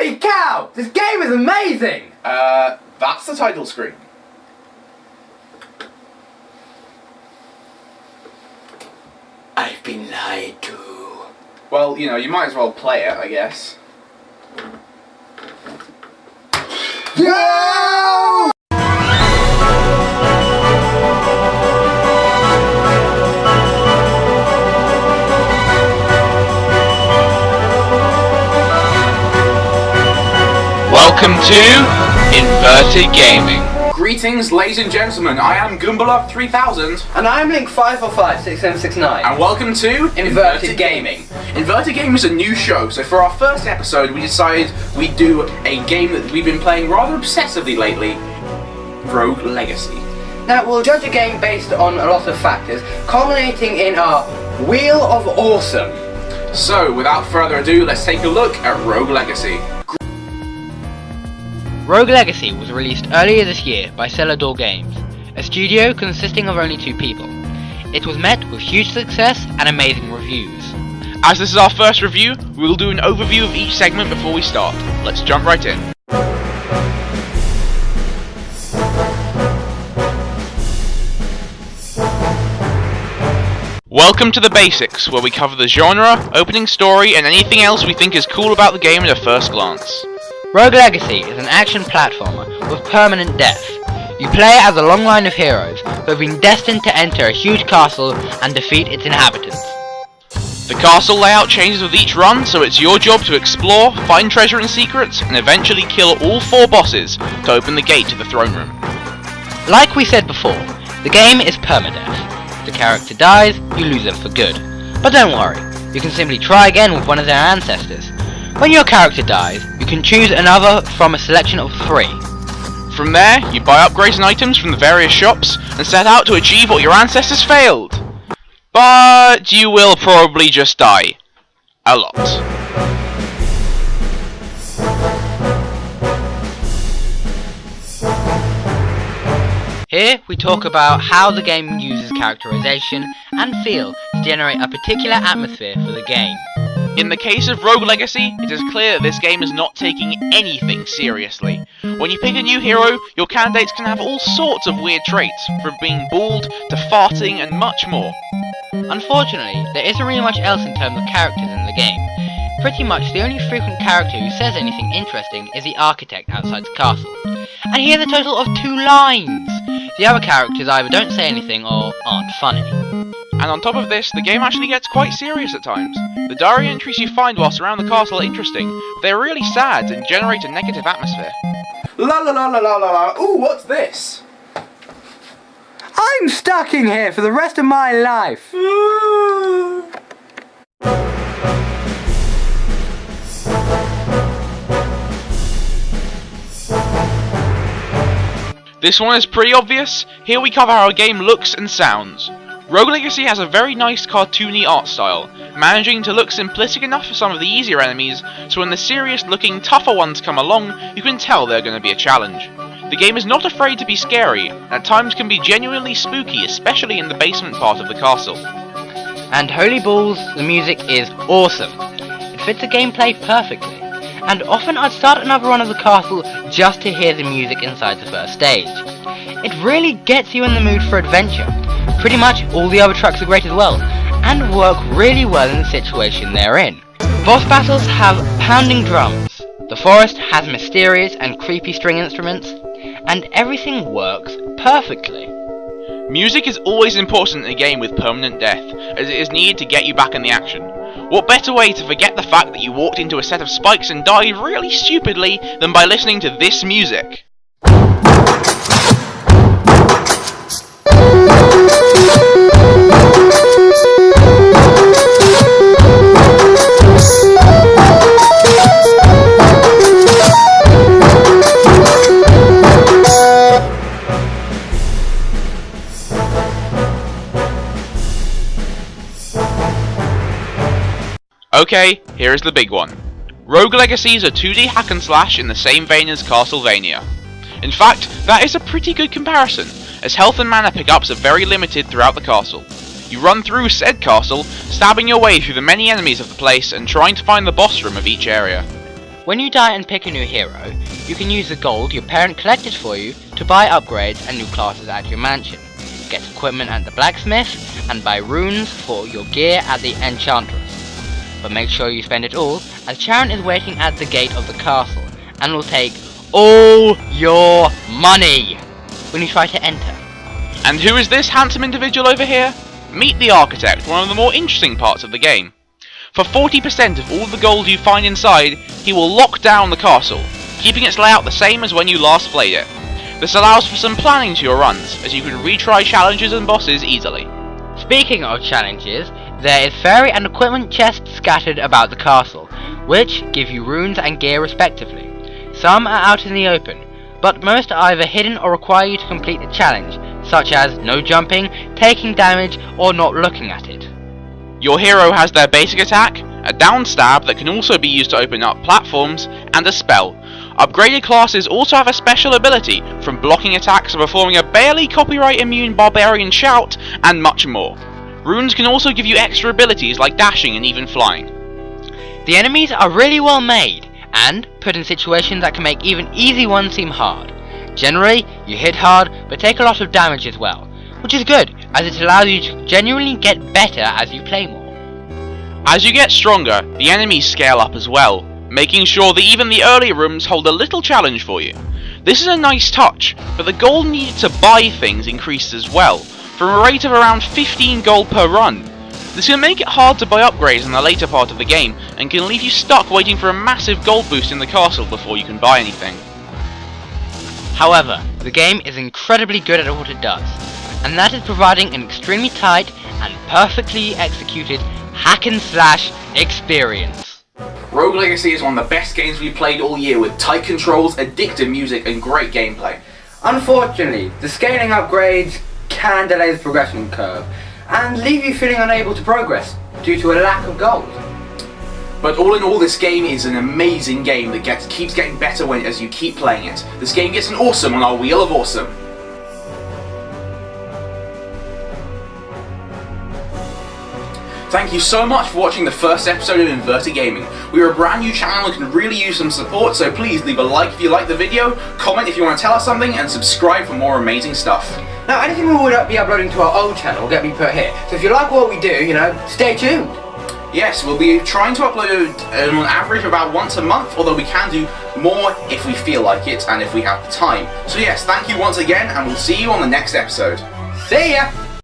Holy cow! This game is amazing! That's the title screen. I've been lied to. Well, you know, you might as well play it, I guess. Go! Welcome to Inverted Gaming. Greetings, ladies and gentlemen. I am Goombalove3000 And I'm Link5456769. and welcome to Inverted Gaming. Inverted Gaming is a new show, so for our first episode we decided we'd do a game that we've been playing rather obsessively lately, Rogue Legacy. Now, we'll judge a game based on a lot of factors, culminating in our Wheel of Awesome. So, without further ado, let's take a look at Rogue Legacy. Rogue Legacy was released earlier this year by Celador Games, a studio consisting of only 2 people. It was met with huge success and amazing reviews. As this is our first review, we will do an overview of each segment before we start. Let's jump right in. Welcome to the basics, where we cover the genre, opening story, and anything else we think is cool about the game at a first glance. Rogue Legacy is an action platformer with permanent death. You play as a long line of heroes who have been destined to enter a huge castle and defeat its inhabitants. The castle layout changes with each run, so it's your job to explore, find treasure and secrets, and eventually kill all 4 bosses to open the gate to the throne room. Like we said before, the game is permadeath. If the character dies, you lose them for good. But don't worry, you can simply try again with one of their ancestors. When your character dies, you can choose another from a selection of 3. From there, you buy upgrades and items from the various shops, and set out to achieve what your ancestors failed. But you will probably just die. A lot. Here we talk about how the game uses characterization and feel to generate a particular atmosphere for the game. In the case of Rogue Legacy, it is clear that this game is not taking anything seriously. When you pick a new hero, your candidates can have all sorts of weird traits, from being bald to farting and much more. Unfortunately, there isn't really much else in terms of characters in the game. Pretty much the only frequent character who says anything interesting is the architect outside the castle. And he has a total of 2 lines! The other characters either don't say anything or aren't funny. And on top of this, the game actually gets quite serious at times. The diary entries you find whilst around the castle are interesting, but they're really sad and generate a negative atmosphere. La la la la la la la. Ooh, what's this? I'm stuck in here for the rest of my life. This one is pretty obvious. Here we cover how a game looks and sounds. Rogue Legacy has a very nice cartoony art style, managing to look simplistic enough for some of the easier enemies, so when the serious looking tougher ones come along, you can tell they're going to be a challenge. The game is not afraid to be scary, and at times can be genuinely spooky, especially in the basement part of the castle. And holy balls, the music is awesome. It fits the gameplay perfectly, and often I'd start another run of the castle just to hear the music inside the first stage. It really gets you in the mood for adventure. Pretty much all the other tracks are great as well, and work really well in the situation they're in. Boss battles have pounding drums, the forest has mysterious and creepy string instruments, and everything works perfectly. Music is always important in a game with permanent death, as it is needed to get you back in the action. What better way to forget the fact that you walked into a set of spikes and died really stupidly than by listening to this music? Okay, here is the big one. Rogue Legacy is a 2D hack and slash in the same vein as Castlevania. In fact, that is a pretty good comparison, as health and mana pickups are very limited throughout the castle. You run through said castle, stabbing your way through the many enemies of the place and trying to find the boss room of each area. When you die and pick a new hero, you can use the gold your parent collected for you to buy upgrades and new classes at your mansion, get equipment at the blacksmith, and buy runes for your gear at the enchantress. But make sure you spend it all, as Charon is waiting at the gate of the castle, and will take all your money when you try to enter. And who is this handsome individual over here? Meet the Architect, one of the more interesting parts of the game. For 40% of all the gold you find inside, he will lock down the castle, keeping its layout the same as when you last played it. This allows for some planning to your runs, as you can retry challenges and bosses easily. Speaking of challenges, there is fairy and equipment chests scattered about the castle, which give you runes and gear respectively. Some are out in the open, but most are either hidden or require you to complete a challenge, such as no jumping, taking damage, or not looking at it. Your hero has their basic attack, a down stab that can also be used to open up platforms, and a spell. Upgraded classes also have a special ability, from blocking attacks to performing a barely copyright immune barbarian shout, and much more. Runes can also give you extra abilities like dashing and even flying. The enemies are really well made, and put in situations that can make even easy ones seem hard. Generally, you hit hard, but take a lot of damage as well, which is good, as it allows you to genuinely get better as you play more. As you get stronger, the enemies scale up as well, making sure that even the earlier rooms hold a little challenge for you. This is a nice touch, but the gold needed to buy things increased as well, from a rate of around 15 gold per run. This can make it hard to buy upgrades in the later part of the game, and can leave you stuck waiting for a massive gold boost in the castle before you can buy anything. However, the game is incredibly good at what it does, and that is providing an extremely tight and perfectly executed hack and slash experience. Rogue Legacy is one of the best games we've played all year, with tight controls, addictive music, and great gameplay. Unfortunately, the scaling upgrades can delay the progression curve and leave you feeling unable to progress due to a lack of gold. But all in all, this game is an amazing game that keeps getting better as you keep playing it. This game gets an awesome on our Wheel of Awesome. Thank you so much for watching the first episode of Inverted Gaming. We are a brand new channel and can really use some support, so please leave a like if you like the video, comment if you want to tell us something, and subscribe for more amazing stuff. Now, anything we would be uploading to our old channel will get me put here, so if you like what we do, stay tuned. Yes, we'll be trying to upload on average about once a month, although we can do more if we feel like it and if we have the time. So yes, thank you once again, and we'll see you on the next episode. See ya!